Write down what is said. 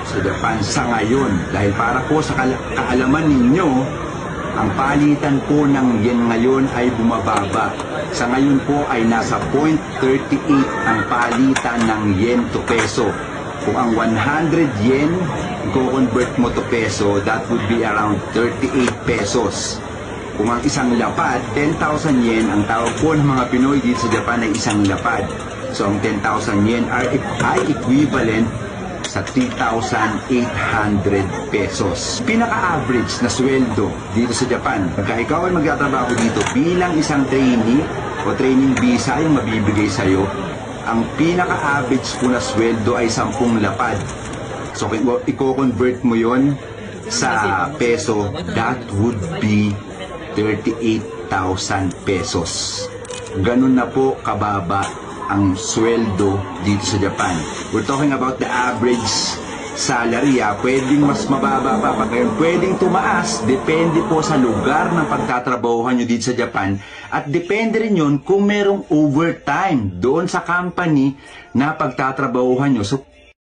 sa Japan sa ngayon. Dahil para po sa kaalaman ninyo, ang palitan po ng yen ngayon ay bumababa. Sa ngayon po ay nasa 0.38 ang palitan ng yen to peso. Kung ang 100 yen, i-convert mo to peso, that would be around 38 pesos. Kung ang isang lapad, 10,000 yen, ang tawag po ng mga Pinoy dito sa Japan ay isang lapad. So ang 10,000 yen ay equivalent sa 3,800 pesos. Pinaka-average na sweldo dito sa Japan, pagka ikaw ay magtatrabaho dito bilang isang trainee o training visa yung mabibigay sa'yo, ang pinaka-average po na sweldo ay 10 lapad. So i-convert mo yon sa peso, that would be 38,000 pesos. Ganun na po kababa ang sweldo dito sa Japan. We're talking about the average salary. Pwedeng mas mababa pa. Pwedeng tumaas. Depende po sa lugar ng pagtatrabahuhan nyo dito sa Japan. At depende rin yun kung merong overtime doon sa company na pagtatrabahuhan nyo. So,